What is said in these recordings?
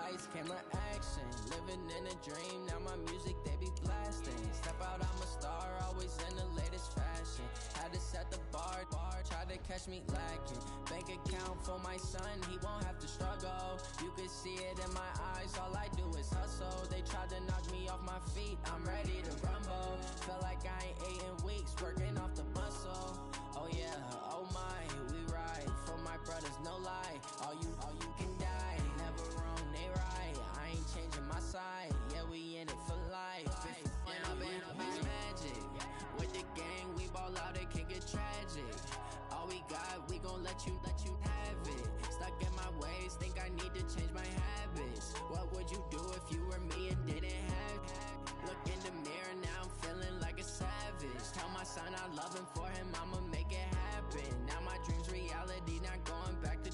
lights, camera, action. Living in a dream, now my music they be blasting. Step out, I'm a star, always in the latest fashion. Had to set the bar, tried to catch me lacking. Bank account for my son, he won't have to struggle. You can see it in my eyes, all I do is hustle. They tried to knock me off my feet, I'm ready to rumble. Felt like I ain't ate in weeks, working off the muscle. Oh yeah, oh my, we ride for my brothers, no lie. All you can die, never wrong, they right. I ain't changing my side, yeah, we in it for life. When I've been up, it's magic. With the gang, we ball out, it can get tragic. All we got, we gon' let you have it. Stuck in my ways, think I need to change my habits. What would you do if you were me and didn't have it? Look in the mirror, now I'm feeling like a savage. Tell my son I love him, for him I'ma make it happen. Now my dream's reality, not going back to.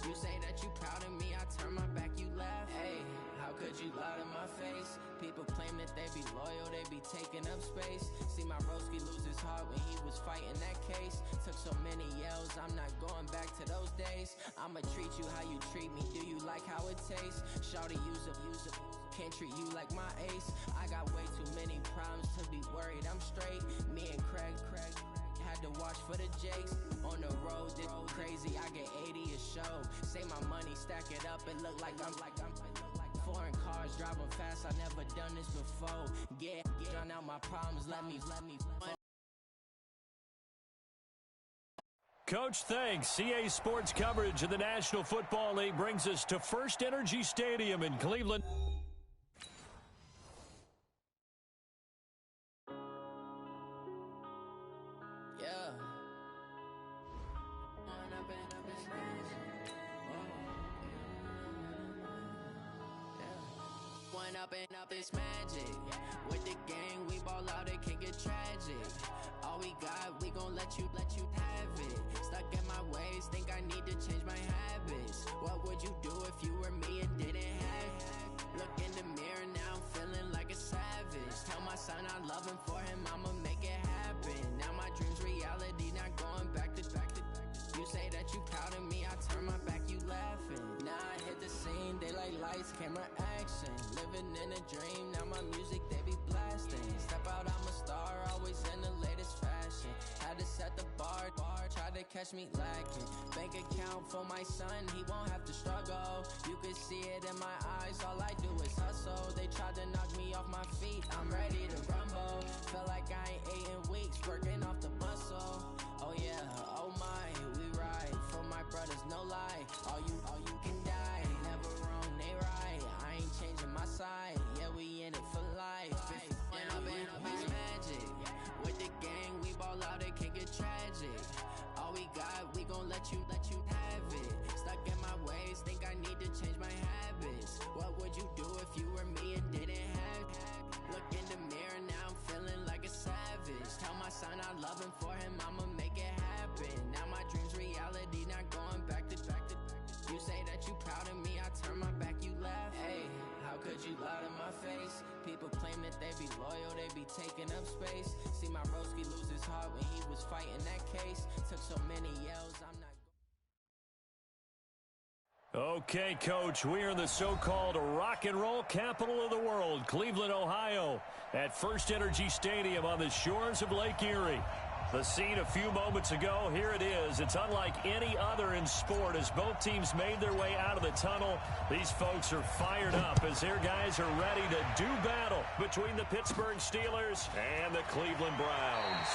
You say that you proud of me, I turn my back, you laugh. Hey, how could you lie to my face? People claim that they be loyal, they be taking up space. See my broski lose his heart when he was fighting that case. Took so many yells, I'm not going back to those days. I'ma treat you how you treat me, do you like how it tastes? Shawty, use up, can't treat you like my ace. I got way too many problems to be worried, I'm straight. Me and Craig had to watch for the Jakes. On the road, this crazy, I get 80 a show. Say my money, stack it up, it look like I'm foreign cars, driving fast, I never done this before. Yeah, drown out my problems, let me. Coach, thanks. CA Sports coverage of the National Football League brings us to First Energy Stadium in Cleveland. Up is magic. With the gang, we ball out, it can get tragic. All we got, we gon' let you have it. Stuck in my ways, think I need to change my habits. What would you do if you were me and didn't have it? Look in the mirror, now I'm feeling like a savage. Tell my son I love him, for him I'ma make it happen. Now my dream's reality, not going back to. You say that you proud of me, I turn my back, you laughing. Now I hit the scene, they like lights, camera, action. Living in a dream, now my music they be blasting. Step out, I'm a star, always in the latest fashion. Had to set the bar, tried to catch me lacking. Bank account for my son, he won't have to struggle. You can see it in my eyes, all I do is hustle. They tried to knock me off my feet, I'm ready to rumble. Felt like I ain't ate in weeks, working off the muscle. Oh yeah, oh my, we ride for my brothers, no lie. All you can die, never wrong, they right. I ain't changing my side, yeah, we in it for life. When I've been up, it's magic. With the gang, we ball out, it can get tragic. All we got, we gon' let you have it. Stuck in my ways, think I need to change my habits. What would you do if you were me and didn't have it? Look in the mirror, now I'm feeling like a savage. Tell my son I love him, for him I'ma make it happen. Now my dream's reality, not going back to. You say that you proud of me, I turn my back, you laugh. Hey, how could you lie to my face? People claim that they be loyal, they be taking up space. See my broski lose his heart when he was fighting that case. Took so many yells, I'm not. Okay, Coach, we are in the so-called rock and roll capital of the world, Cleveland, Ohio, at First Energy Stadium on the shores of Lake Erie. The scene a few moments ago, here it is. It's unlike any other in sport as both teams made their way out of the tunnel. These folks are fired up as their guys are ready to do battle between the Pittsburgh Steelers and the Cleveland Browns.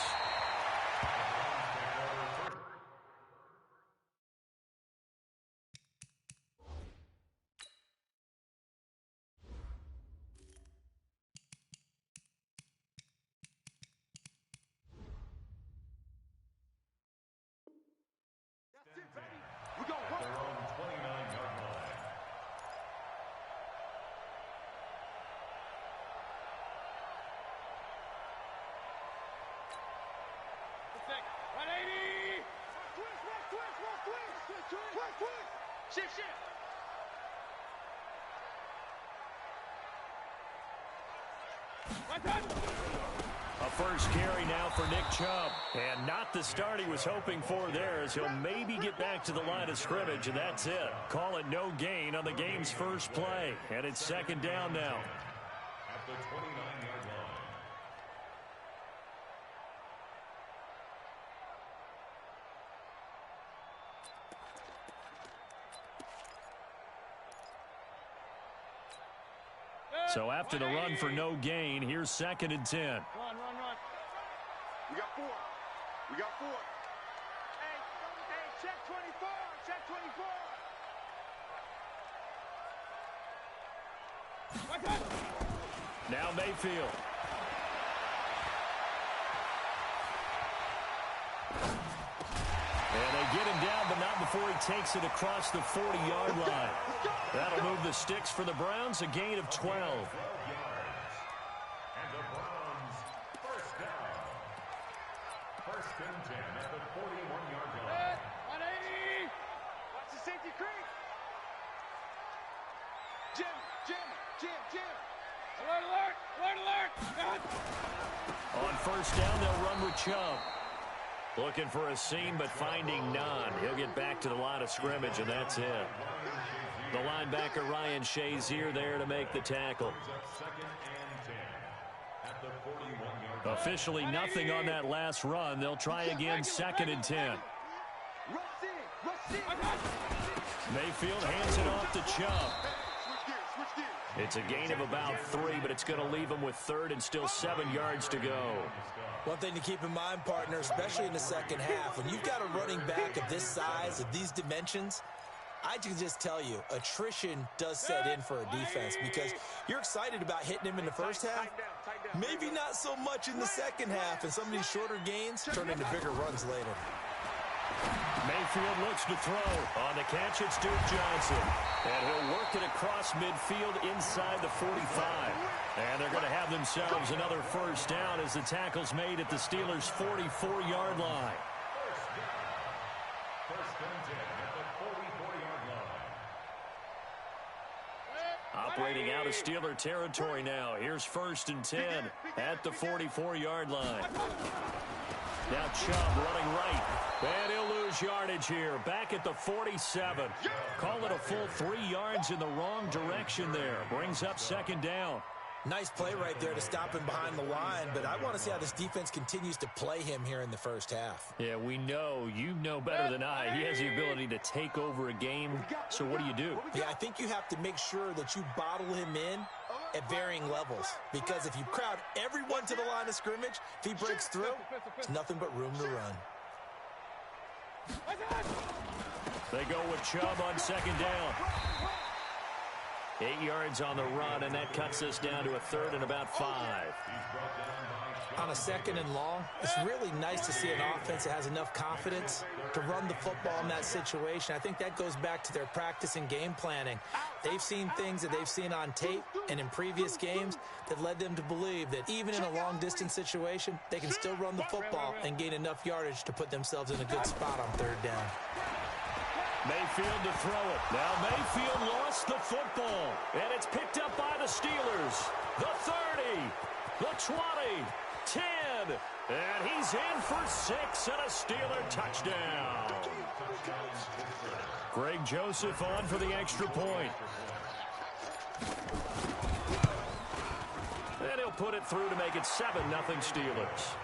A first carry now for Nick Chubb. And not the start he was hoping for there, as he'll maybe get back to the line of scrimmage, and that's it. Call it no gain on the game's first play. And it's second down now. At the 29-yard line. So after the run for no gain, here's second and 10. Run. We got 4. Hey, check 24. Check 24. Now Mayfield. And they get him down, but not before he takes it across the 40-yard line. That'll move the sticks for the Browns, a gain of 12. And the Browns, first down. First and 10 at the 41-yard line. 180. Watch the safety creep. Jim. Alert. On first down, they'll run with Chubb. Looking for a seam, but finding none. He'll get back to the line of scrimmage, and that's it. The linebacker, Ryan Shazier, there to make the tackle. Officially nothing on that last run. They'll try again, second and 10. Mayfield hands it off to Chubb. It's a gain of about 3, but it's going to leave him with third and still 7 yards to go. One thing to keep in mind, partner, especially in the second half, when you've got a running back of this size, of these dimensions, I can just tell you, attrition does set in for a defense because you're excited about hitting him in the first half. Maybe not so much in the second half, and some of these shorter gains turn into bigger runs later. Mayfield looks to throw. On the catch, it's Duke Johnson. And he'll work it across midfield inside the 45. And they're going to have themselves another first down as the tackle's made at the Steelers' 44-yard line. First and 10 at the 44-yard line. Operating out of Steeler territory now. Here's first and 10 at the 44-yard line. Now Chubb running right. And he'll lose yardage here. Back at the 47. Call it a full 3 yards in the wrong direction there. Brings up second down. Nice play right there to stop him behind the line, but I want to see how this defense continues to play him here in the first half. Yeah, we know. You know better than I. He has the ability to take over a game. So what do? Yeah, I think you have to make sure that you bottle him in at varying levels, because if you crowd everyone to the line of scrimmage, if he breaks through, there's nothing but room to run. They go with Chubb on second down. 8 yards on the run, and that cuts us down to a third and about 5. On a second and long, it's really nice to see an offense that has enough confidence to run the football in that situation. I think that goes back to their practice and game planning. They've seen things that they've seen on tape and in previous games that led them to believe that even in a long-distance situation, they can still run the football and gain enough yardage to put themselves in a good spot on third down. Mayfield to throw it. Now Mayfield lost the football, and it's picked up by the Steelers. The 30, the 20, 10, and he's in for 6 and a Steeler touchdown. Greg Joseph on for the extra point. And he'll put it through to make it 7-0 Steelers.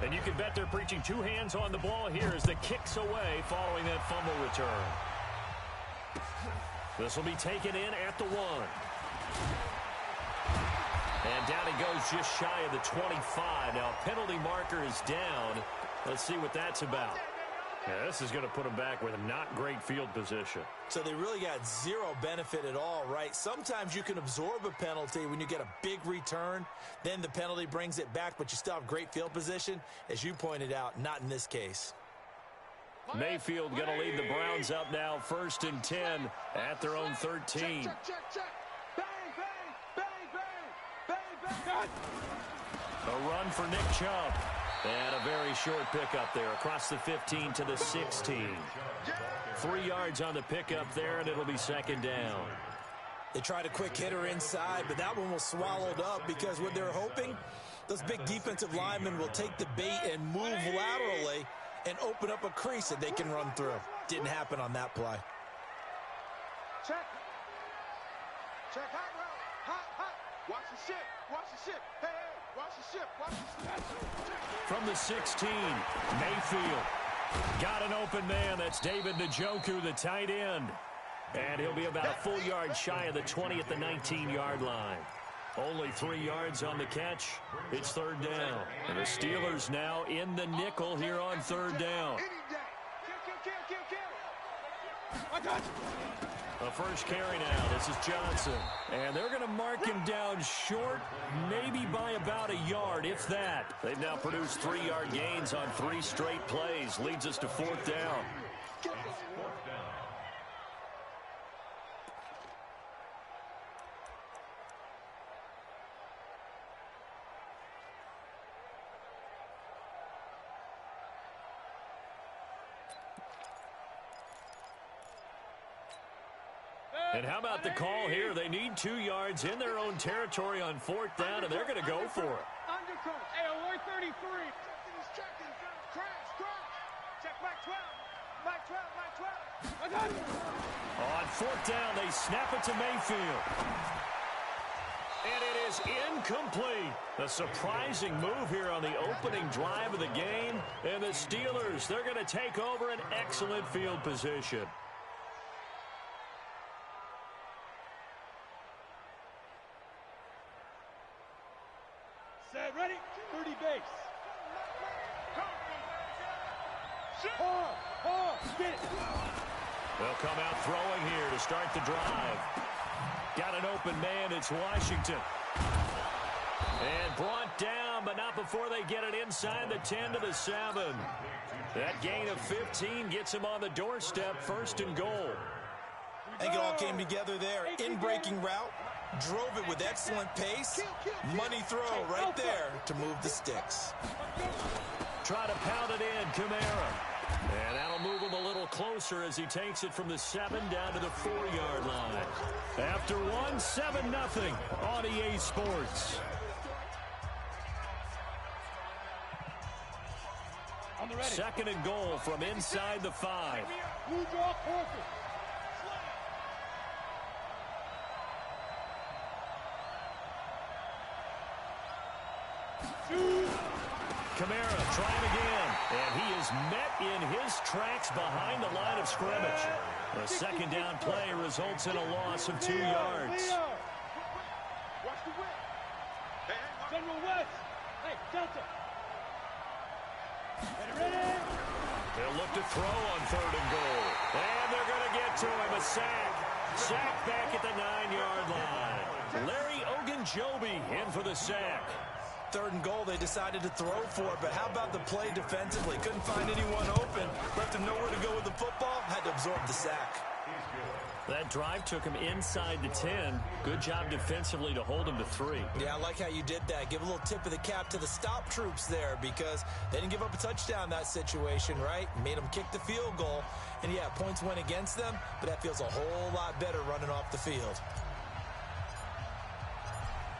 And you can bet they're preaching 2 hands on the ball here as the kick's away following that fumble return. This will be taken in at the 1. And down he goes just shy of the 25. Now penalty marker is down. Let's see what that's about. Yeah, this is going to put them back with a not great field position. So they really got zero benefit at all, right? Sometimes you can absorb a penalty when you get a big return. Then the penalty brings it back, but you still have great field position. As you pointed out, not in this case. Mayfield going to lead the Browns up now, first and 10 at their own 13. Check. Bang, bang, bang, bang, bang. A run for Nick Chubb. And a very short pickup there across the 15 to the 16. 3 yards on the pickup there, and it'll be second down. They tried a quick hitter inside, but that one was swallowed up because what they're hoping, those big defensive linemen will take the bait and move laterally and open up a crease that they can run through. Didn't happen on that play. Check. Check. Hot. Watch the ship. Watch the ship. Hey, watch the ship. Watch the ship. From the 16, Mayfield. Got an open man. That's David Njoku, the tight end. And he'll be about a full yard shy of the 20 at the 19-yard line. Only 3 yards on the catch. It's third down. And the Steelers now in the nickel here on third down. The first carry now. This is Johnson. And they're going to mark him down short, maybe by about a yard, if that. They've now produced 3-yard gains on 3 straight plays. Leads us to fourth down. And how about the call here? They need 2 yards in their own territory on fourth down, and they're going to go for it. Undercut. Hey, alert 33. Crash. Check back 12. Back 12. On fourth down, they snap it to Mayfield. And it is incomplete. A surprising move here on the opening drive of the game. And the Steelers, they're going to take over an excellent field position. Set, ready? 30 base. Hard. Get it. They'll come out throwing here to start the drive. Got an open man. It's Washington. And brought down, but not before they get it inside the 10 to the 7. That gain of 15 gets him on the doorstep, first and goal. I think it all came together there. In-breaking route, drove it with excellent pace. Money throw right there to move the sticks. Try to pound it in, Kamara. And that'll move him a little closer as he takes it from the 7 down to the 4-yard line. After one, 7-0 on EA Sports. Second and goal from inside the 5. Kamara trying again, and he is met in his tracks behind the line of scrimmage. The second down play results in a loss of 2 yards. Watch the whip. General West. Hey, Delta. Ready. They'll look to throw on third and goal. And they're going to get to him. A sack. Sack back at the 9-yard line. Larry Ogunjobi in for the sack. Third and goal, they decided to throw for it, but how about the play defensively? Couldn't find anyone open, left him nowhere to go with the football, had to absorb the sack. That drive took him inside the 10. Good job defensively to hold him to 3. Yeah, I like how you did that. Give a little tip of the cap to the stop troops there because they didn't give up a touchdown in that situation, right? Made them kick the field goal. And, yeah, points went against them, but that feels a whole lot better running off the field.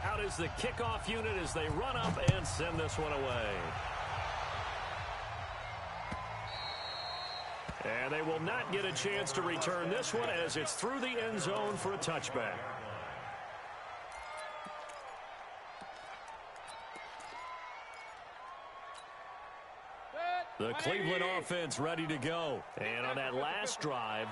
Out is the kickoff unit as they run up and send this one away. And they will not get a chance to return this one as it's through the end zone for a touchback. The Cleveland offense ready to go. And on that last drive,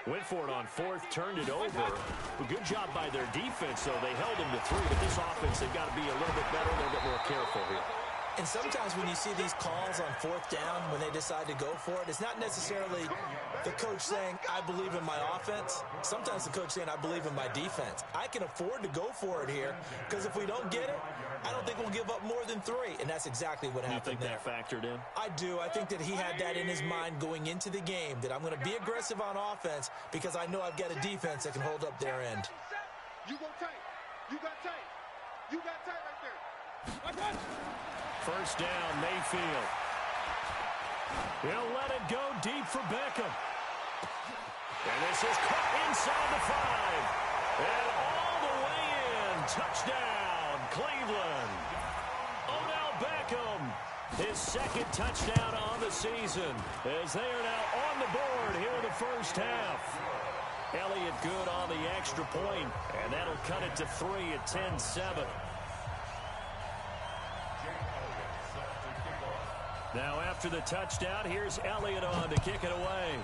went for it on fourth, turned it over. A good job by their defense, though. They held them to 3, but this offense, they've got to be a little bit better, a little bit more careful here. And sometimes when you see these calls on fourth down, when they decide to go for it, it's not necessarily the coach saying, I believe in my offense. Sometimes the coach saying, I believe in my defense. I can afford to go for it here because if we don't get it, I don't think we'll give up more than 3. And that's exactly what happened there. You think that factored in? I do. I think that he had that in his mind going into the game, that I'm going to be aggressive on offense because I know I've got a defense that can hold up their end. You go tight. You got tight. You got tight right there. I got you. First down, Mayfield. He'll let it go deep for Beckham. And this is caught inside the 5. And all the way in. Touchdown, Cleveland. Odell Beckham, his second touchdown on the season, as they are now on the board here in the first half. Elliott good on the extra point, and that'll cut it to 3 at 10-7. Now after the touchdown, here's Elliott on to kick it away.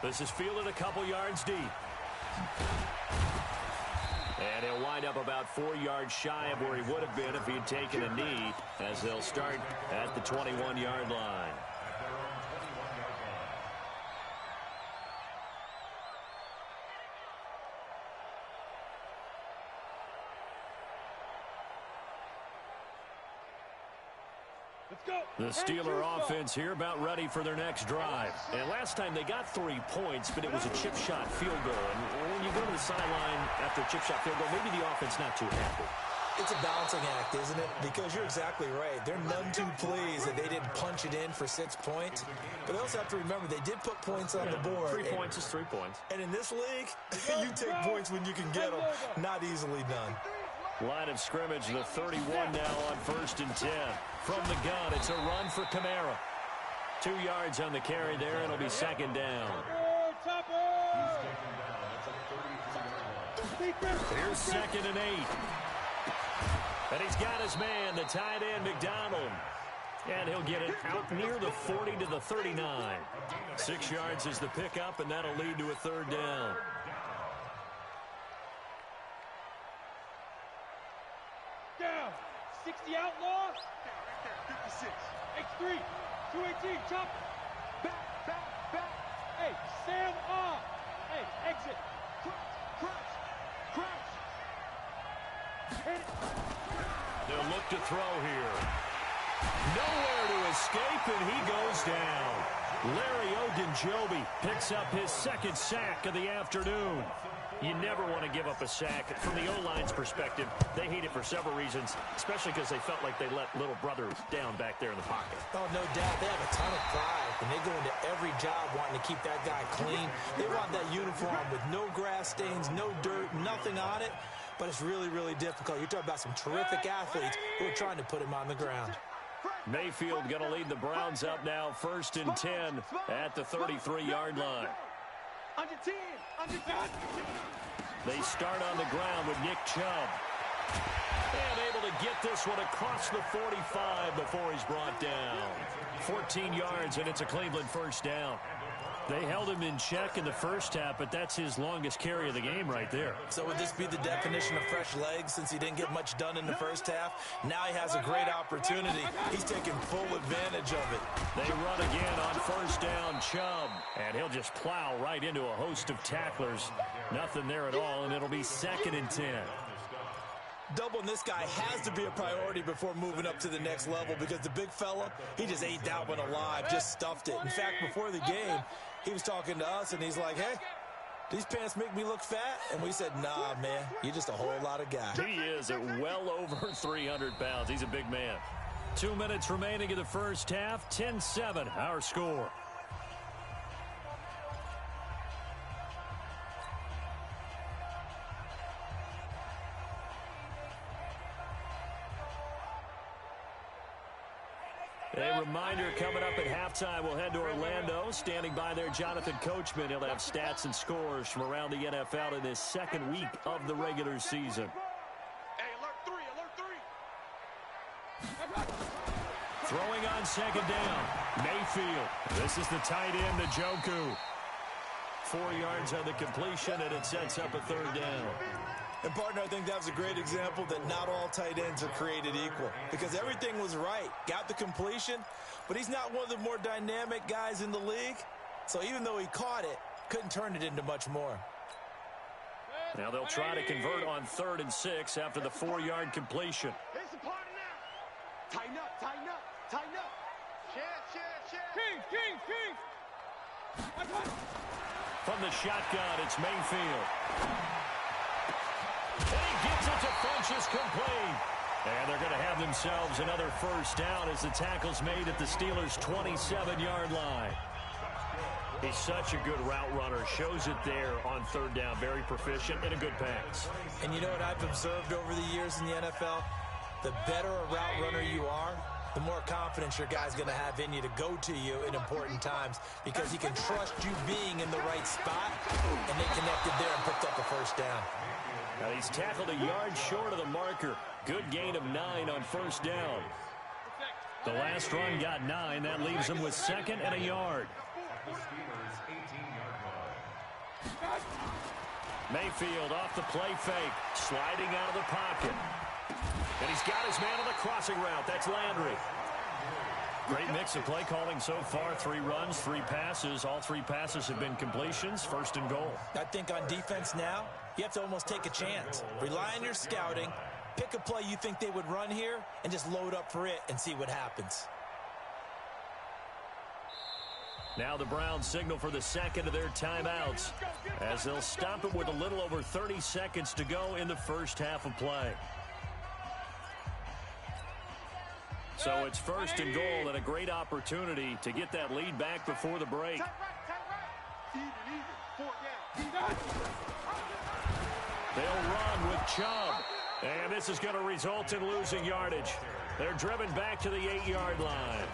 This is fielded a couple yards deep. And he'll wind up about 4 yards shy of where he would have been if he had taken a knee, as they'll start at the 21-yard line. The Steeler offense here about ready for their next drive. And last time they got 3 points, but it was a chip shot field goal. And when you go to the sideline after a chip shot field goal, maybe the offense not too happy. It's a balancing act, isn't it? Because you're exactly right. They're none too pleased that they didn't punch it in for 6 points. But they also have to remember they did put points on the board. 3 points is 3 points. And in this league, you take points when you can get them. Not easily done. Line of scrimmage, the 31 now on 1st and 10. From the gun, it's a run for Kamara. 2 yards on the carry there. It'll be second down. Here's 2nd and 8. And he's got his man, the tight end, McDonald. And he'll get it out near the 40 to the 39. 6 yards is the pickup, and that'll lead to a 3rd down. Down. 60 outlaw. 56. X3. 218. Chop. Back. Hey, Sam off. Hey, exit. Crouch. Hit it. They'll look to throw here. Nowhere to escape, and he goes down. Larry Ogunjobi picks up his 2nd sack of the afternoon. You never want to give up a sack. From the O-line's perspective, they hate it for several reasons, especially because they felt like they let little brother down back there in the pocket. Oh, no doubt. They have a ton of pride, and they go into every job wanting to keep that guy clean. They want that uniform with no grass stains, no dirt, nothing on it. But it's really, really difficult. You're talking about some terrific athletes who are trying to put him on the ground. Mayfield going to lead the Browns up now, 1st and 10 at the 33-yard line. Under 10. They start on the ground with Nick Chubb. And able to get this one across the 45 before he's brought down. 14 yards, and it's a Cleveland 1st down. They held him in check in the first half, but that's his longest carry of the game right there. So would this be the definition of fresh legs since he didn't get much done in the first half? Now he has a great opportunity. He's taking full advantage of it. They run again on 1st down, Chubb. And he'll just plow right into a host of tacklers. Nothing there at all, and it'll be 2nd and 10. Doubling this guy has to be a priority before moving up to the next level because the big fella, he just ate that one alive, just stuffed it. In fact, before the game, he was talking to us, and he's like, hey, these pants make me look fat? And we said, nah, man, you're just a whole lot of guy. He is at well over 300 pounds. He's a big man. 2 minutes remaining in the first half, 10-7, our score. A reminder coming up at halftime, we'll head to Orlando. Standing by there, Jonathan Coachman. He'll have stats and scores from around the NFL in this 2nd week of the regular season. Hey, alert 3. Throwing on 2nd down, Mayfield. This is the tight end, Njoku. 4 yards on the completion, and it sets up a 3rd down. And, partner, I think that was a great example that not all tight ends are created equal because everything was right. Got the completion, but he's not one of the more dynamic guys in the league. So even though he caught it, couldn't turn it into much more. Now they'll try to convert on 3rd and 6 after the 4-yard completion. It's the party now. Tighten up. Share. King. From the shotgun, it's Mayfield. And he gets it to Funchess complete. And they're going to have themselves another 1st down as the tackle's made at the Steelers' 27-yard line. He's such a good route runner. Shows it there on third down. Very proficient and a good pass. And you know what I've observed over the years in the NFL? The better a route runner you are, the more confidence your guy's going to have in you to go to you in important times because he can trust you being in the right spot, and they connected there and picked up a first down. Now he's tackled a yard short of the marker. Good gain of 9 on first down. The last run got 9. That leaves him with 2nd and a yard. Mayfield off the play fake, sliding out of the pocket. And he's got his man on the crossing route. That's Landry. Great mix of play calling so far. 3 runs, 3 passes. All 3 passes have been completions. 1st and goal. I think on defense now, you have to almost take a chance. Rely on your scouting. Pick a play you think they would run here and just load up for it and see what happens. Now the Browns signal for the 2nd of their timeouts as they'll stop it with a little over 30 seconds to go in the first half of play. So it's 1st and goal and a great opportunity to get that lead back before the break. They'll run with Chubb. And this is going to result in losing yardage. They're driven back to the 8-yard line.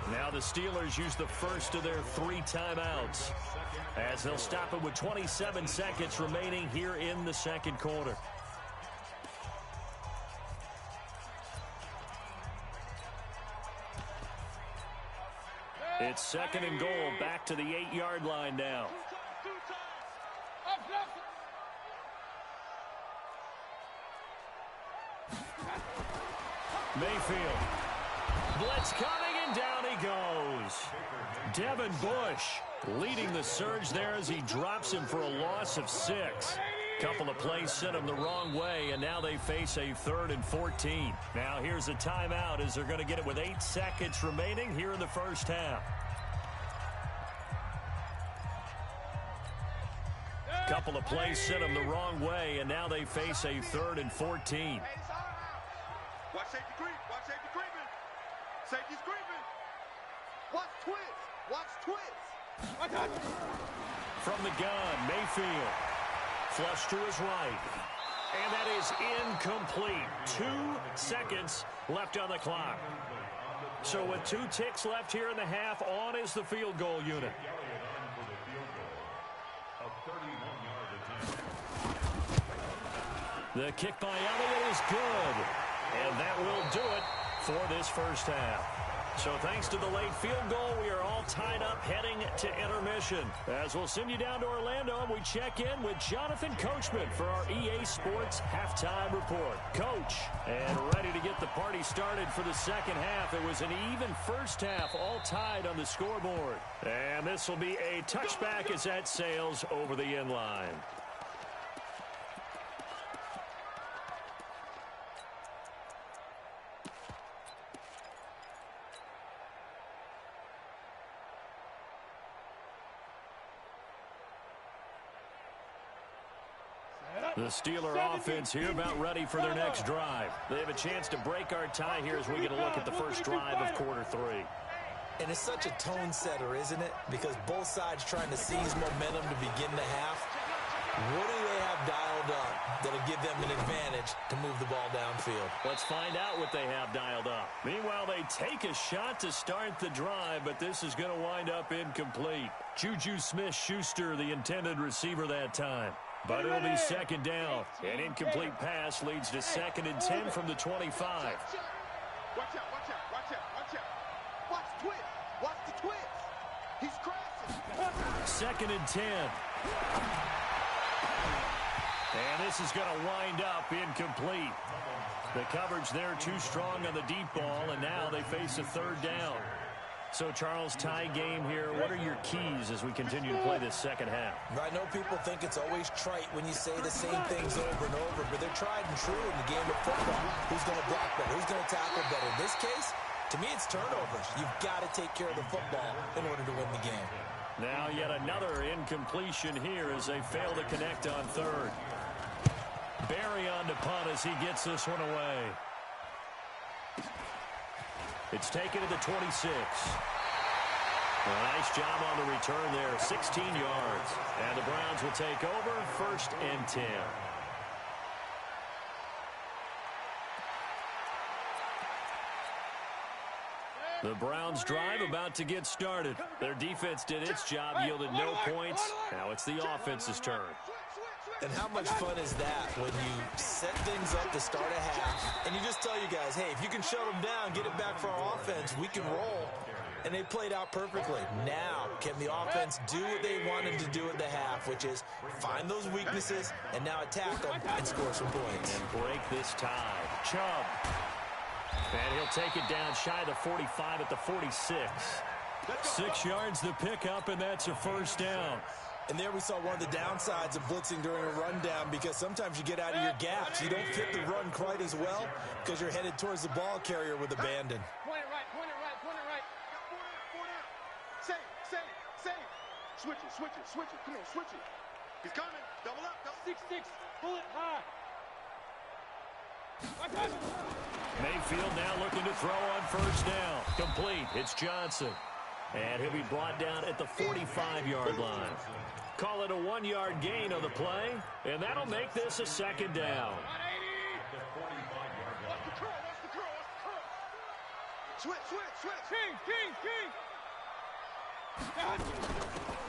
Now the Steelers use the first of their 3 timeouts as they'll stop it with 27 seconds remaining here in the 2nd quarter. It's 2nd and goal, back to the 8-yard line now. Mayfield. Blitz coming, and down he goes. Devin Bush leading the surge there as he drops him for a loss of 6. Couple of plays sent him the wrong way, and now they face a 3rd and 14. Now here's a timeout as they're going to get it with 8 seconds remaining here in the first half. Couple of plays sent him the wrong way, and now they face a 3rd and 14. Watch safety creep. Watch safety creeping. Safety's creeping. Watch twist. Watch twist. From the gun, Mayfield. Flush to his right. And that is incomplete. 2 seconds left on the clock. So with 2 ticks left here in the half, on is the field goal unit. The kick by Elliott is good. And that will do it for this first half. So thanks to the late field goal, we are all tied up heading to intermission. As we'll send you down to Orlando, and we check in with Jonathan Coachman for our EA Sports Halftime Report. Coach, and ready to get the party started for the second half. It was an even first half, all tied on the scoreboard. And this will be a touchback as that sails over the end line. The Steeler offense here about ready for their next drive. They have a chance to break our tie here as we get a look at the first drive of quarter 3. And it's such a tone setter, isn't it? Because both sides trying to seize momentum to begin the half. What do they have dialed up that'll give them an advantage to move the ball downfield? Let's find out what they have dialed up. Meanwhile, they take a shot to start the drive, but this is going to wind up incomplete. Juju Smith-Schuster, the intended receiver that time. But it'll be second down. An incomplete pass leads to 2nd and 10 from the 25. Watch out, watch out, watch out, watch out. Watch twist. Watch the twist. He's crashing. 2nd and 10. And this is going to wind up incomplete. The coverage there too strong on the deep ball, and now they face a 3rd down. So, Charles, tie game here. What are your keys as we continue to play this second half? I know people think it's always trite when you say the same things over and over, but they're tried and true in the game of football. Who's going to block better? Who's going to tackle better? In this case, to me, it's turnovers. You've got to take care of the football in order to win the game. Now yet another incompletion here as they fail to connect on 3rd. Barry on to punt as he gets this one away. It's taken to the 26. Nice job on the return there, 16 yards. And the Browns will take over, 1st and 10. The Browns drive about to get started. Their defense did its job, yielded no points. Now it's the offense's turn. And how much fun is that when you set things up to start a half, and you just tell you guys, hey, if you can shut them down, get it back for our offense, we can roll. And they played out perfectly. Now, can the offense do what they wanted to do at the half, which is find those weaknesses and now attack them and score some points. And break this tie. Chubb. And he'll take it down shy of the 45 at the 46. 6 yards the pickup, and that's a 1st down. And there we saw one of the downsides of blitzing during a rundown, because sometimes you get out of your gaps. You don't fit the run quite as well because you're headed towards the ball carrier with abandon. Point it right, point it right, point it right. Point it. Save. Switch it. Come on, switch it. He's coming. Double up. 6-6, pull it high. Mayfield now looking to throw on 1st down. Complete. It's Johnson. And he'll be brought down at the 45-yard line. Call it a 1-yard gain on the play, and that'll make this a 2nd down. What's the curl? Switch. King.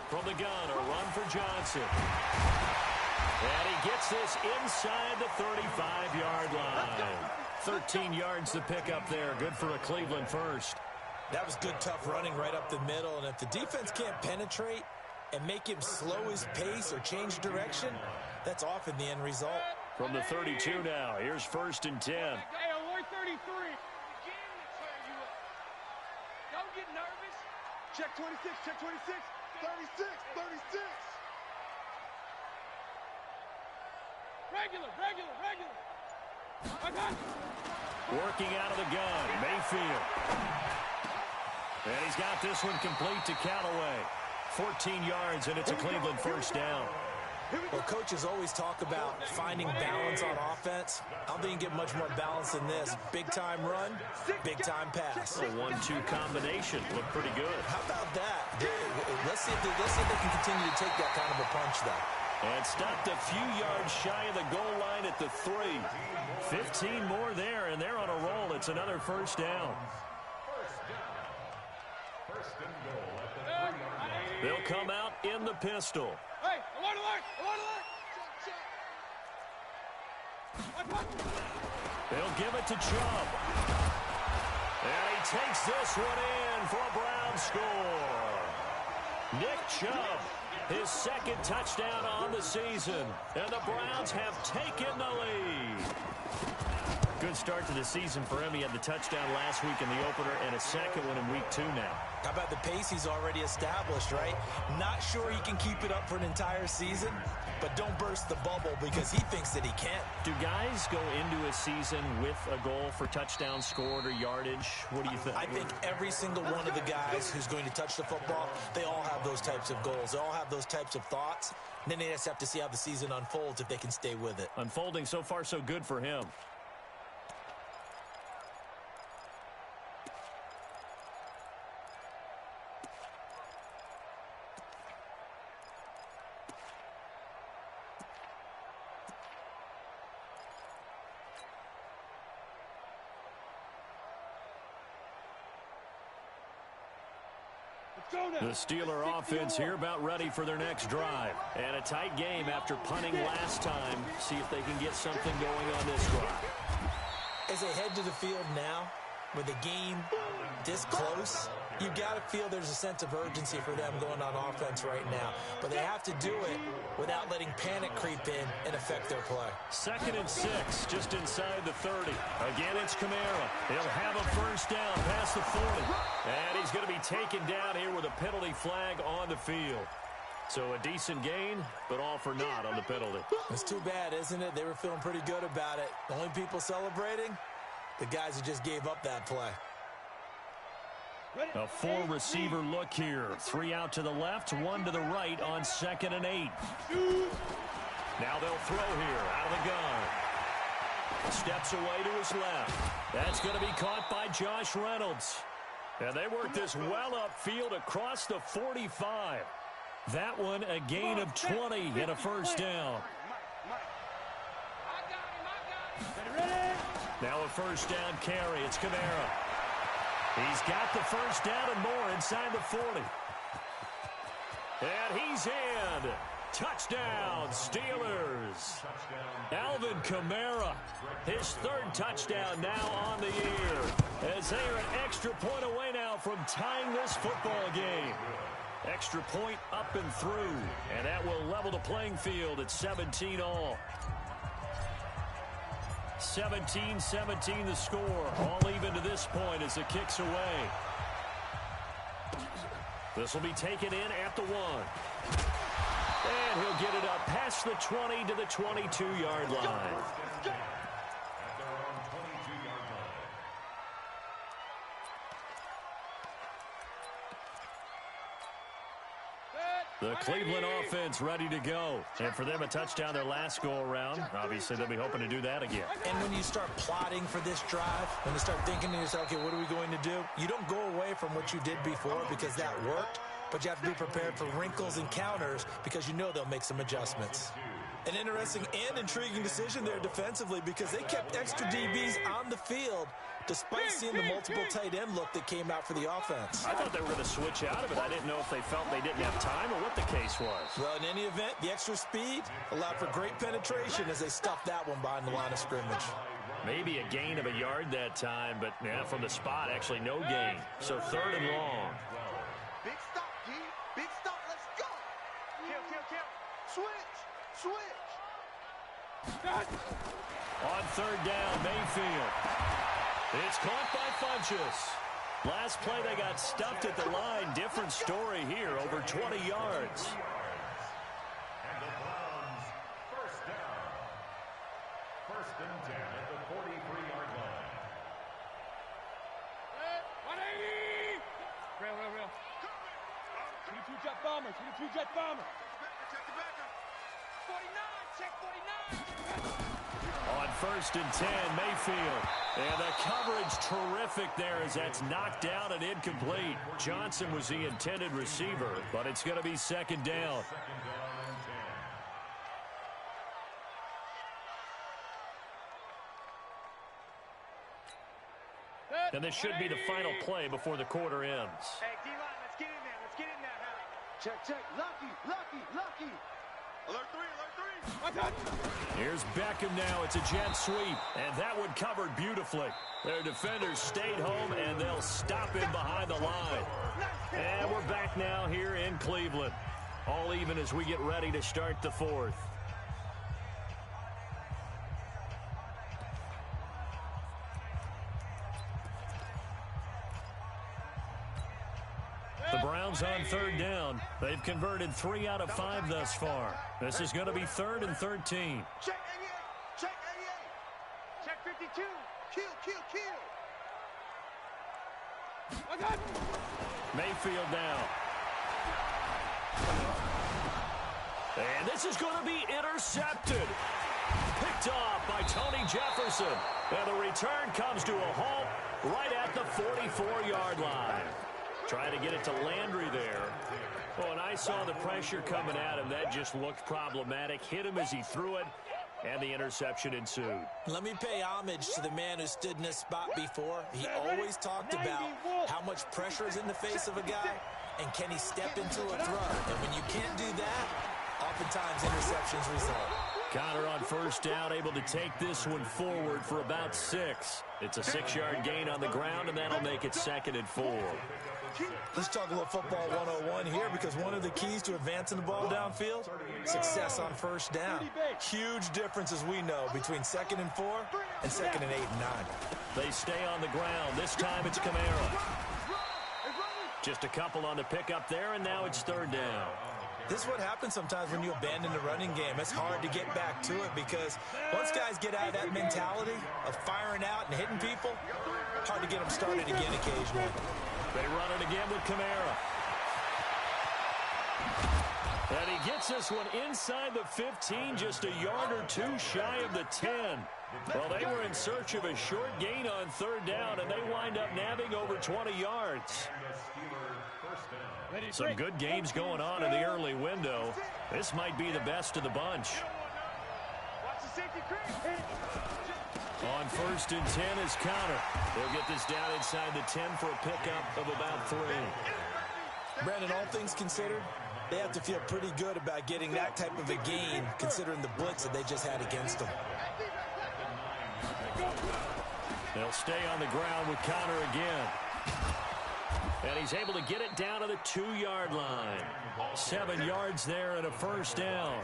From the gun, a run for Johnson. And he gets this inside the 35-yard line. 13 yards to pick up there. Good for a Cleveland 1st. That was good, tough running right up the middle. And if the defense can't penetrate and make him slow his pace or change direction, that's often the end result. From the 32 now, here's 1st and 10. Hey, alert 33. Don't get nervous. Check 26. 36. Regular. I got it. Working out of the gun, Mayfield. And he's got this one complete to Callaway. 14 yards, and it's a Cleveland 1st down. Well, coaches always talk about finding balance on offense. I don't think you can get much more balance than this. Big-time run, big-time pass. A 1-2 combination. Looked pretty good. How about that? Let's see if they can continue to take that kind of a punch, though. And stopped a few yards shy of the goal line at the 3. 15 more there, and they're on a roll. It's another 1st down. First and goal at the 3-yard line. They'll come out in the pistol. Hey, alert. They'll give it to Chubb. And he takes this one in for a Brown score. Nick Chubb, his 2nd touchdown on the season. And the Browns have taken the lead. Good start to the season for him. He had the touchdown last week in the opener and a 2nd one in week 2 now. How about the pace he's already established, right? Not sure he can keep it up for an entire season, but don't burst the bubble because he thinks that he can. Do guys go into a season with a goal for touchdowns scored or yardage? What do you think? I think every single one of the guys who's going to touch the football, they all have those types of goals. They all have those types of thoughts. And then they just have to see how the season unfolds if they can stay with it. Unfolding so far so good for him. The Steeler offense here about ready for their next drive. And a tight game after punting last time. See if they can get something going on this drive. As they head to the field now, with the game this close, you got to feel there's a sense of urgency for them going on offense right now. But they have to do it without letting panic creep in and affect their play. 2nd and 6, just inside the 30. Again, it's Kamara. He'll have a 1st down past the 40. And he's going to be taken down here with a penalty flag on the field. So a decent gain, but all for naught on the penalty. It's too bad, isn't it? They were feeling pretty good about it. The only people celebrating, the guys who just gave up that play. A 4-receiver look here. 3 out to the left, 1 to the right on 2nd and 8. Now they'll throw here out of the gun. Steps away to his left. That's going to be caught by Josh Reynolds. And they work this well upfield across the 45. That one a gain of 20 and a first down. Now a first down carry. It's Kamara. He's got the first down and more inside the 40. And he's in. Touchdown, Steelers. Alvin Kamara, his third touchdown now on the year, as they are an extra point away now from tying this football game. Extra point up and through, and that will level the playing field at 17 all. 17-17 the score, all even to this point as the kick's away. This will be taken in at the 1. And he'll get it up past the 20 to the 22-yard line. The Cleveland offense ready to go. And for them, a touchdown their last go-around. Obviously, they'll be hoping to do that again. And when you start plotting for this drive, when you start thinking to yourself, okay, what are we going to do? You don't go away from what you did before because that worked. But you have to be prepared for wrinkles and counters because you know they'll make some adjustments. An interesting and intriguing decision there defensively because they kept extra DBs on the field despite seeing the multiple tight end look that came out for the offense. I thought they were going to switch out of it. I didn't know if they felt they didn't have time or what the case was. Well, in any event, the extra speed allowed for great penetration as they stuffed that one behind the line of scrimmage. Maybe a gain of a yard that time, but yeah, from the spot, actually no gain. So 3rd and long. Big stop, D. Big stop. Let's go. Kill. Switch. On 3rd down, Mayfield. It's caught by Funchess. Last play, they got stuffed at the line. Different story here, over 20 yards. And the Browns, first down. 1st and 10 at the 43-yard line. 180! Real. 22 jet bomber. 22 jet bomber. Check the back up. 49, check 49. On 1st and 10, Mayfield. And the coverage terrific there as that's knocked down and incomplete. Johnson was the intended receiver, but it's going to be 2nd down. 2nd down and 10. And this should be the final play before the quarter ends. Hey, D-line, let's get in there. Check. Lucky. Alert 3. Here's Beckham now. It's a jet sweep, and that one covered beautifully. Their defenders stayed home, and they'll stop him behind the line. And we're back now here in Cleveland. All even as we get ready to start the 4th. The Browns on 3rd down. They've converted 3 out of 5 thus far. This is going to be 3rd and 13. Check 88. Check 52. Kill. Mayfield now. And this is going to be intercepted. Picked off by Tony Jefferson. And the return comes to a halt right at the 44-yard line. Trying to get it to Landry there. Oh, and I saw the pressure coming at him. That just looked problematic. Hit him as he threw it, and the interception ensued. Let me pay homage to the man who stood in this spot before. He always talked about how much pressure is in the face of a guy, and can he step into a throw. And when you can't do that, oftentimes interceptions result. Connor on 1st down, able to take this one forward for about 6. It's a 6-yard gain on the ground, and that'll make it 2nd and 4. Let's talk a little football 101 here, because one of the keys to advancing the ball downfield, success on 1st down. Huge difference, as we know, between 2nd and 4 and 2nd and 8 and 9. They stay on the ground. This time it's Kamara. Just a couple on the pickup there, and now it's 3rd down. This is what happens sometimes when you abandon the running game. It's hard to get back to it because once guys get out of that mentality of firing out and hitting people, hard to get them started again occasionally. They run it again with Kamara. And he gets this one inside the 15, just a yard or 2 shy of the 10. Well, they were in search of a short gain on 3rd down, and they wind up nabbing over 20 yards. Some good games going on in the early window. This might be the best of the bunch. On 1st and 10 is Connor. They'll get this down inside the 10 for a pickup of about 3. Brandon, all things considered, they have to feel pretty good about getting that type of a gain, considering the blitz that they just had against them. They'll stay on the ground with Connor again. And he's able to get it down to the 2-yard line. 7 yards there and a first down.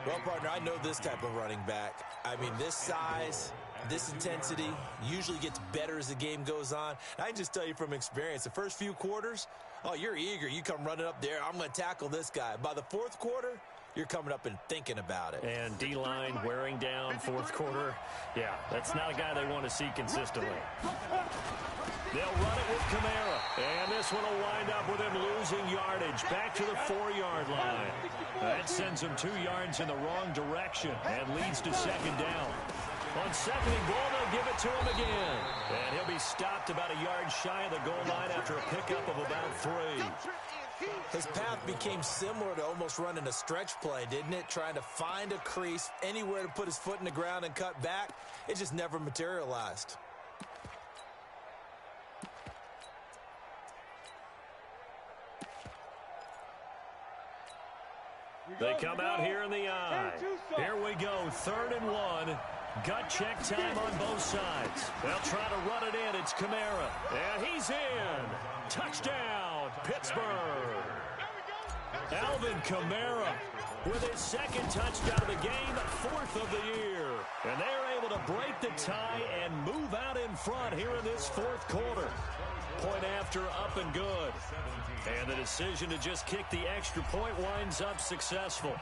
Well, partner, I know this type of running back. I mean, this size, this intensity usually gets better as the game goes on. I can just tell you from experience, the first few quarters, oh, you're eager. You come running up there, I'm going to tackle this guy. By the 4th quarter, you're coming up and thinking about it. And D-line wearing down 4th quarter. Yeah, that's not a guy they want to see consistently. They'll run it with Kamara. And this one will wind up with him losing yardage back to the 4-yard line. That sends him 2 yards in the wrong direction and leads to 2nd down. On 2nd and goal, they'll give it to him again. And he'll be stopped about a yard shy of the goal line after a pickup of about 3. His path became similar to almost running a stretch play, didn't it? Trying to find a crease, anywhere to put his foot in the ground and cut back. It just never materialized. They come out here in the eye. Here we go, 3rd and 1. Gut check time on both sides. They'll try to run it in. It's Kamara. And he's in. Touchdown, Pittsburgh. Alvin Kamara with his 2nd touchdown of the game, the 4th of the year. And they're able to break the tie and move out in front here in this 4th quarter. Point after, up and good. And the decision to just kick the extra point winds up successful.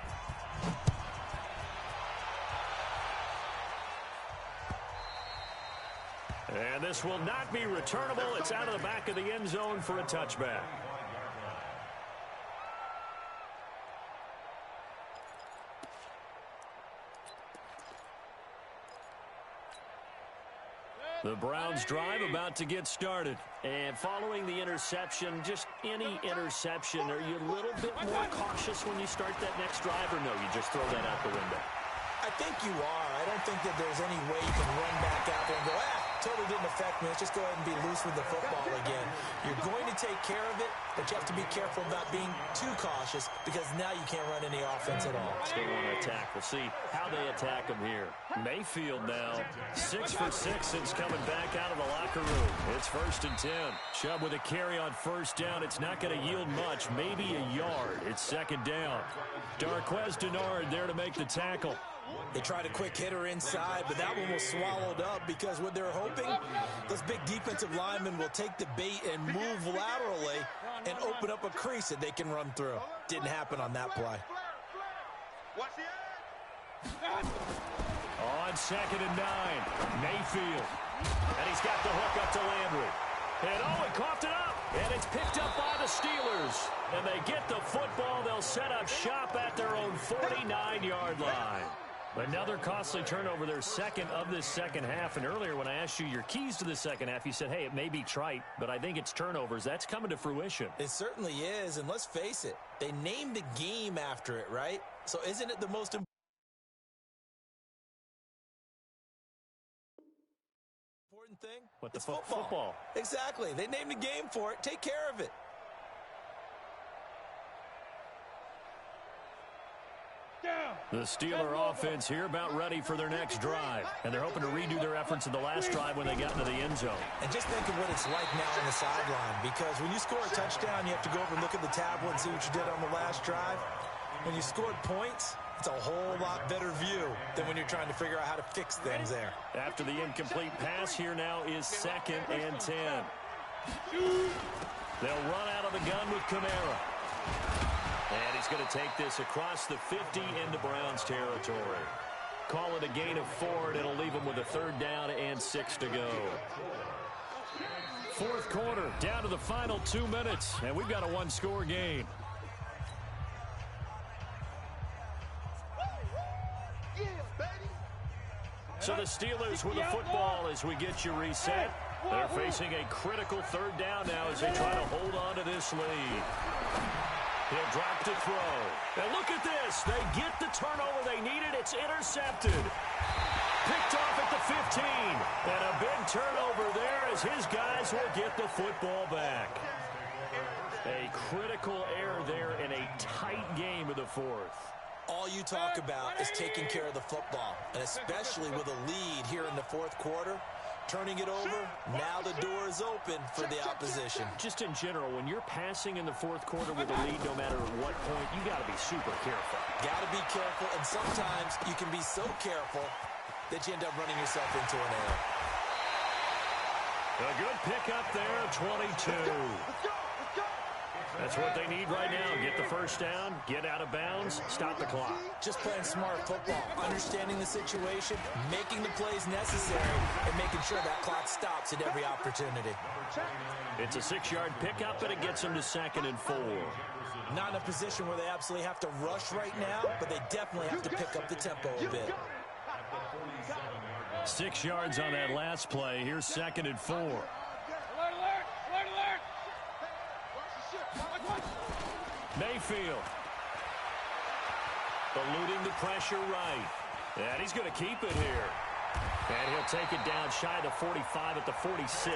And this will not be returnable. It's out of the back of the end zone for a touchback. The Browns drive about to get started. And following the interception, just any interception, are you a little bit more cautious when you start that next drive, or no, you just throw that out the window? I think you are. I don't think that there's any way you can run back out there and go, totally didn't affect me. Let's just go ahead and be loose with the football again. You're going to take care of it, but you have to be careful about being too cautious because now you can't run any offense at all. Still want to attack. We'll see how they attack them here. Mayfield now, 6 for 6 since coming back out of the locker room. It's 1st and 10. Chubb with a carry on 1st down. It's not going to yield much, maybe a yard. It's 2nd down. Darquez Denard there to make the tackle. They tried a quick hitter inside, but that one was swallowed up because what they're hoping, those big defensive linemen will take the bait and move laterally and open up a crease that they can run through. Didn't happen on that play. On 2nd and 9, Mayfield. And he's got the hook up to Landry. And he coughed it up. And it's picked up by the Steelers. And they get the football. They'll set up shop at their own 49-yard line. Another costly turnover, their 2nd of this 2nd half. And earlier when I asked you your keys to the 2nd half, you said, hey, it may be trite, but I think it's turnovers. That's coming to fruition. It certainly is. And let's face it, they named the game after it, right? So isn't it the most important thing? What, the it's football? Exactly. They named the game for it. Take care of it. The Steeler offense here about ready for their next drive. And they're hoping to redo their efforts in the last drive when they got into the end zone. And just think of what it's like now on the sideline. Because when you score a touchdown, you have to go over and look at the tablet and see what you did on the last drive. When you scored points, it's a whole lot better view than when you're trying to figure out how to fix things there. After the incomplete pass, here now is 2nd and 10. They'll run out of the gun with Kamara. And he's going to take this across the 50 into Browns territory. Call it a gain of 4, and it'll leave him with a 3rd down and 6 to go. 4th quarter, down to the final 2 minutes, and we've got a 1-score game. So the Steelers with the football as we get you reset. They're facing a critical third down now as they try to hold on to this lead. He'll drop to throw. And look at this. They get the turnover they needed. It's intercepted. Picked off at the 15. And a big turnover there as his guys will get the football back. A critical error there in a tight game of the fourth. All you talk about is taking care of the football, and especially with a lead here in the fourth quarter. Turning it over, now the door is open for the opposition. Just in general, when you're passing in the fourth quarter with a lead, no matter what point, you got to be super careful. Got to be careful, and sometimes you can be so careful that you end up running yourself into an error. A good pickup there, 22. That's what they need right now. Get the first down, get out of bounds, stop the clock. Just playing smart football, understanding the situation, making the plays necessary, and making sure that clock stops at every opportunity. It's a 6-yard pickup, and it gets them to 2nd and 4. Not in a position where they absolutely have to rush right now, but they definitely have to pick up the tempo a bit. 6 yards on that last play. Here's 2nd and 4. Mayfield. Eluding the pressure right. And he's going to keep it here. And he'll take it down shy of the 45 at the 46.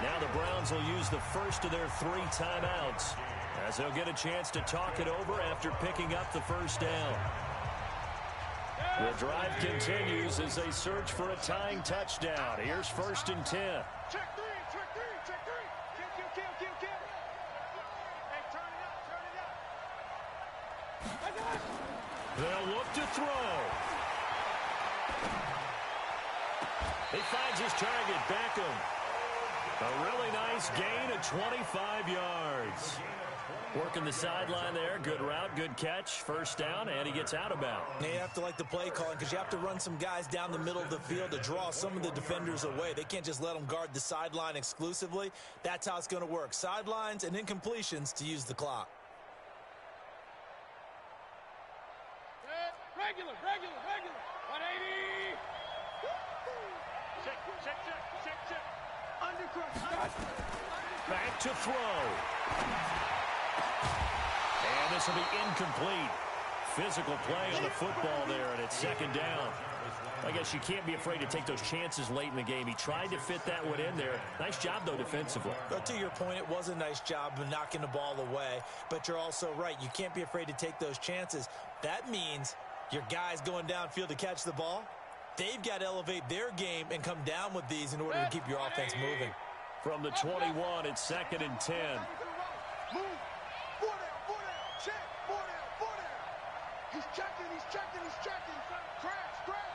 Now the Browns will use the first of their 3 timeouts as they'll get a chance to talk it over after picking up the first down. The drive continues as they search for a tying touchdown. Here's 1st and 10. Check 3, check 3, check 3. Kill. Hey, turn it up. They'll look to throw. He finds his target, Beckham. A really nice gain of 25 yards. Working the sideline there. Good route, good catch. First down, and he gets out of bounds. You have to like the play calling because you have to run some guys down the middle of the field to draw some of the defenders away. They can't just let them guard the sideline exclusively. That's how it's going to work. Sidelines and incompletions to use the clock. Regular. 180. Check. Undercross. Back to throw. And this will be incomplete. Physical play on the football there, and it's 2nd down. I guess you can't be afraid to take those chances late in the game. He tried to fit that one in there. Nice job, though, defensively. But to your point, it was a nice job of knocking the ball away. But you're also right. You can't be afraid to take those chances. That means your guys going downfield to catch the ball, they've got to elevate their game and come down with these in order to keep your offense moving. From the 21, it's 2nd and 10. Move. 4 down. Check. 4 down. He's checking. Crash.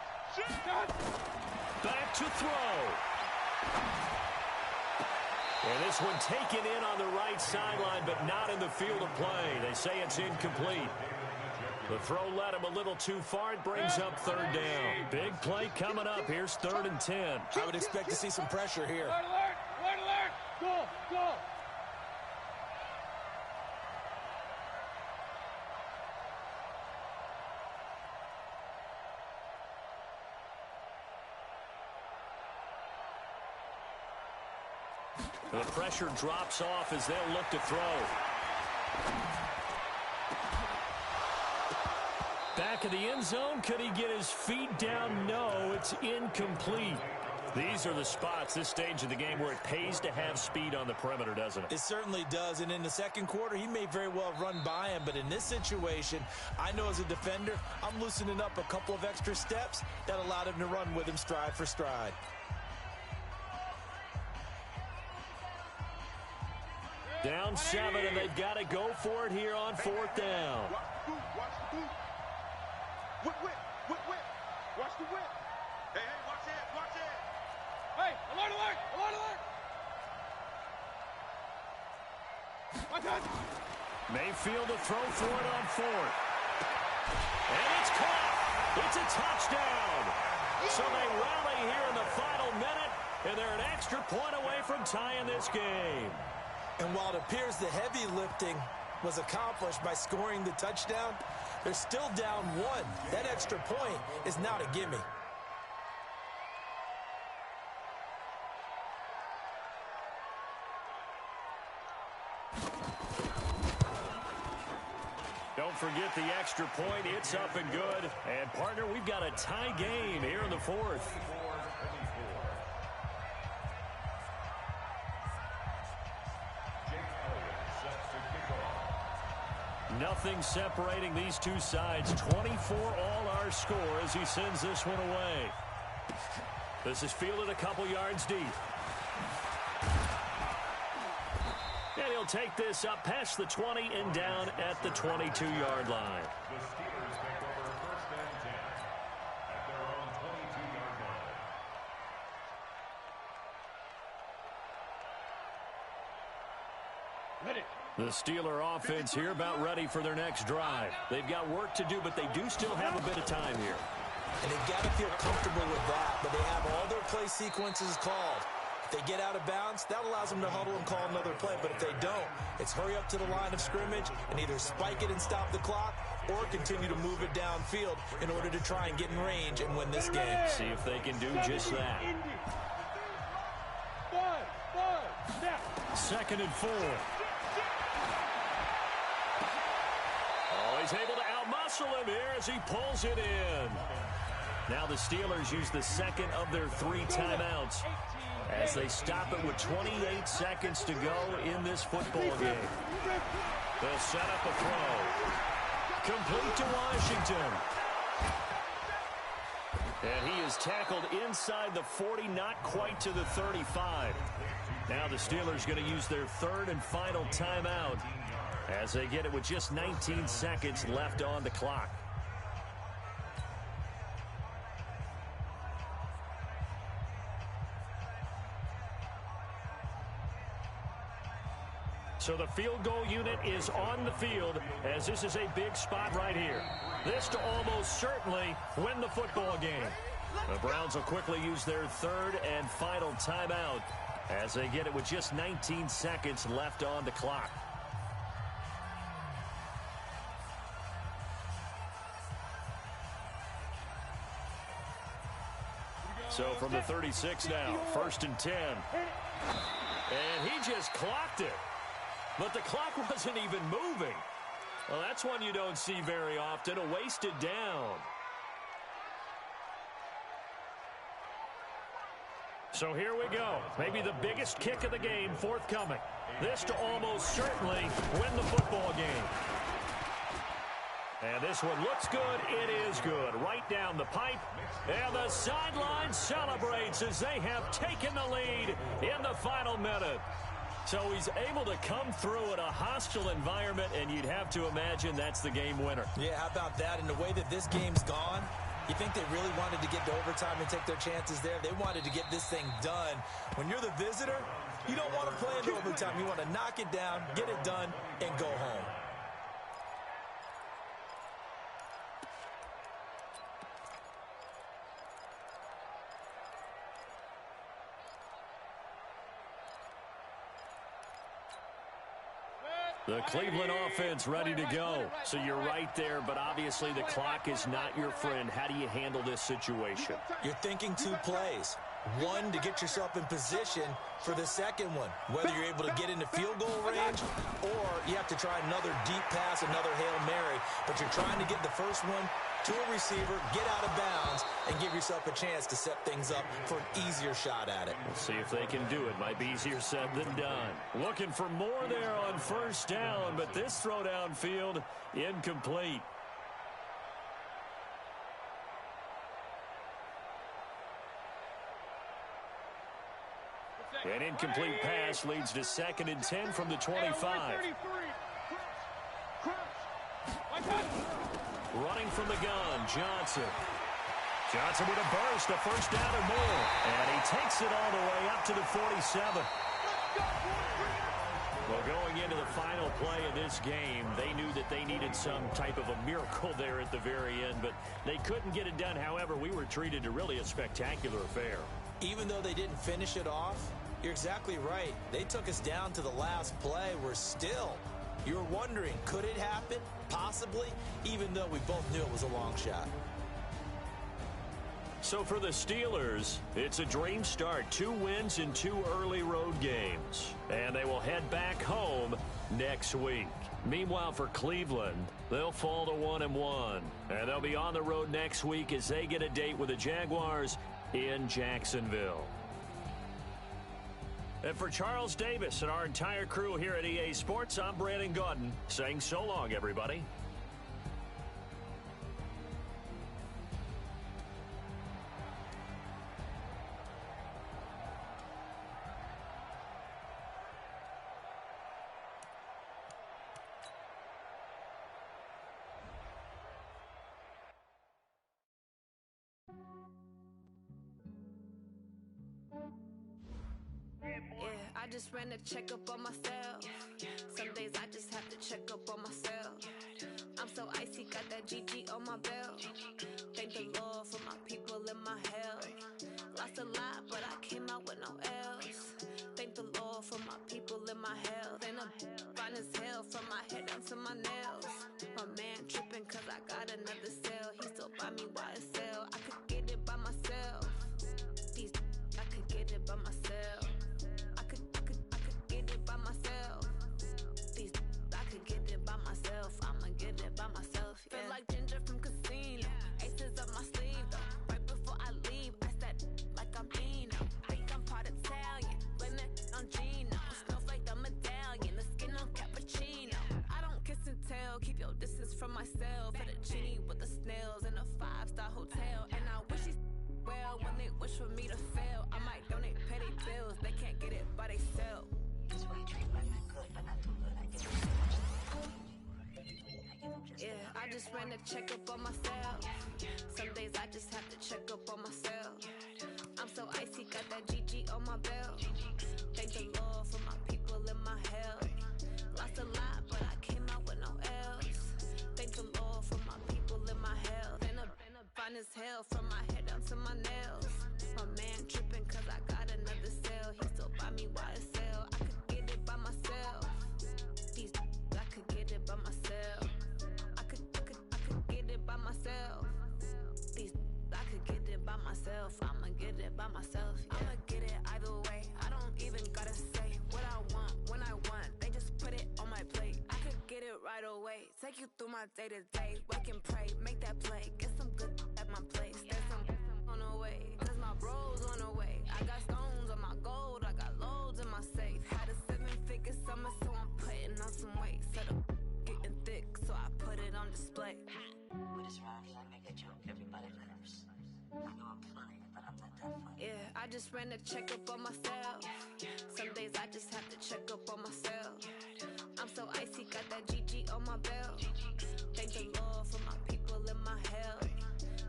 Back to throw. And this one taken in on the right sideline, but not in the field of play. They say it's incomplete. The throw led him a little too far. It brings up 3rd down. Big play coming up. Here's 3rd and 10. I would expect to see some pressure here. Red alert. Go. The pressure drops off as they'll look to throw. Back of the end zone. Could he get his feet down? No, it's incomplete. These are the spots, this stage of the game, where it pays to have speed on the perimeter, doesn't it? It certainly does, and in the second quarter, he may very well run by him, but in this situation, I know as a defender, I'm loosening up a couple of extra steps that allowed him to run with him stride for stride. Down 7, and they've got to go for it here on 4th down. Watch the boot. Whip. Watch the whip. Hey, watch it. Hey, alert. Mayfield to throw for it on 4th. And it's caught. It's a touchdown. So they rally here in the final minute, and they're an extra point away from tying this game. And while it appears the heavy lifting was accomplished by scoring the touchdown, they're still down 1. That extra point is not a gimme. Don't forget the extra point. It's up and good. And, partner, we've got a tie game here in the fourth. Nothing separating these two sides. 24 all our score as he sends this one away. This is fielded a couple yards deep. And he'll take this up past the 20 and down at the 22-yard line. The Steelers take over first and 10 at their own 22-yard line. Ready. The Steeler offense here about ready for their next drive. They've got work to do, but they do still have a bit of time here. And they've got to feel comfortable with that, but they have all their play sequences called. If they get out of bounds, that allows them to huddle and call another play. But if they don't, it's hurry up to the line of scrimmage and either spike it and stop the clock or continue to move it downfield in order to try and get in range and win this game. See if they can do just that. 2nd and 4. Oh, he's able to outmuscle him here as he pulls it in. Now the Steelers use the second of their 3 timeouts as they stop it with 28 seconds to go in this football game. They'll set up a throw. Complete to Washington. And he is tackled inside the 40, not quite to the 35. Now the Steelers going to use their 3rd and final timeout as they get it with just 19 seconds left on the clock. So the field goal unit is on the field as this is a big spot right here. This to almost certainly win the football game. The Browns will quickly use their 3rd and final timeout as they get it with just 19 seconds left on the clock. So from the 36 now, 1st and 10. And he just clocked it. But the clock wasn't even moving. Well, that's one you don't see very often, a wasted down. So here we go. Maybe the biggest kick of the game forthcoming. This to almost certainly win the football game. And this one looks good. It is good. Right down the pipe. And the sideline celebrates as they have taken the lead in the final minute. So he's able to come through in a hostile environment, and you'd have to imagine that's the game winner. Yeah, how about that? And the way that this game's gone, you think they really wanted to get to overtime and take their chances there? They wanted to get this thing done. When you're the visitor, you don't want to play into overtime. You want to knock it down, get it done, and go home. The Cleveland offense ready to go. So you're right there, but obviously the clock is not your friend. How do you handle this situation? You're thinking 2 plays. One, to get yourself in position for the second one, whether you're able to get into field goal range or you have to try another deep pass, another Hail Mary, but you're trying to get the first one to a receiver, get out of bounds, and give yourself a chance to set things up for an easier shot at it. We'll see if they can do it. Might be easier said than done. Looking for more there on 1st down, but this throw downfield incomplete. An incomplete pass leads to 2nd and 10 from the 25. Running from the gun, Johnson. Johnson with a burst, a 1st down or more. And he takes it all the way up to the 47. Well, going into the final play of this game, they knew that they needed some type of a miracle there at the very end, but they couldn't get it done. However, we were treated to really a spectacular affair. Even though they didn't finish it off, you're exactly right. They took us down to the last play. We're still, you're wondering, could it happen? Possibly, even though we both knew it was a long shot. So for the Steelers, it's a dream start. 2 wins in 2 early road games. And they will head back home next week. Meanwhile, for Cleveland, they'll fall to 1-1. And they'll be on the road next week as they get a date with the Jaguars in Jacksonville. And for Charles Davis and our entire crew here at EA Sports, I'm Brandon Gaudin saying so long, everybody. I just ran a checkup on myself. Some days I just have to check up on myself. I'm so icy, got that GG on my belt. Thank the Lord for my people in my health. Lost a lot, but I came out with no else. Thank the Lord for my people in my health. And I'm fine as hell from my head down to my nails. My man tripping cause I got another cell. He still buy me YSL. I could get it by myself. These I could get it by myself. I could get it by myself. These I could get it by myself. I'ma get it by myself. Yeah. Feel like Ginger from Casino. Aces up my sleeve though. Right before I leave, I said like I'm Eno. Think I'm part Italian. Blame it on Gino. Snowflake the medallion. The skin on cappuccino. I don't kiss and tell. Keep your distance from myself. Fettuccine with the snails in a 5-star hotel. And I wish he's well when they wish for me to fail. I might donate petty bills. They can't get it by they sell. Yeah, I just ran a checkup on myself. Some days I just have to check up on myself. I'm so icy, got that GG on my belt. Thank the Lord for my people in my health. Lost a lot, but I came out with no else. Thank the Lord for my people in my health. And I'm fine as hell from my head down to my nails. My man tripping cause I got another cell. He still buy me YSL. I could get it by myself. These I could get it by myself. I could get it by myself. These I could get it by myself. I'ma get it by myself. Yeah. I'ma get it either way. I don't even gotta say what I want when I want. They just put it on my plate. I could get it right away. Take you through my day to day. Wake and pray, make that play. Get some good at my place. There's some on the way. Cause my bro's on the way. I got stones on my gold. I got loads in my safe. Had a 7-figure summer, so I'm putting on some weight. Set up getting thick, so I put it on display. With this rhyme, I make a joke, everybody laughs. I know I'm funny, but I'm not that funny. Yeah, I just ran a checkup on myself. Some days I just have to check up on myself. I'm so icy, got that GG on my belt. Thank the Lord for my people in my health.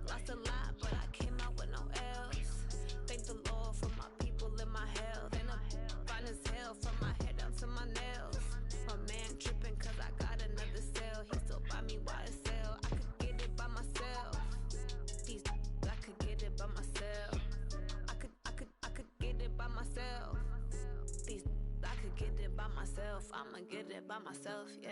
Lost a lot, but I came out with no else. Thank the Lord for my people in my health. And I'm fine as hell from my head down to my nails. My man tripping cause I got another cell. He still buy me YSL. I could get it by myself. These I could get it by myself. I could get it by myself. These I could get it by myself. I'ma get it by myself, yeah.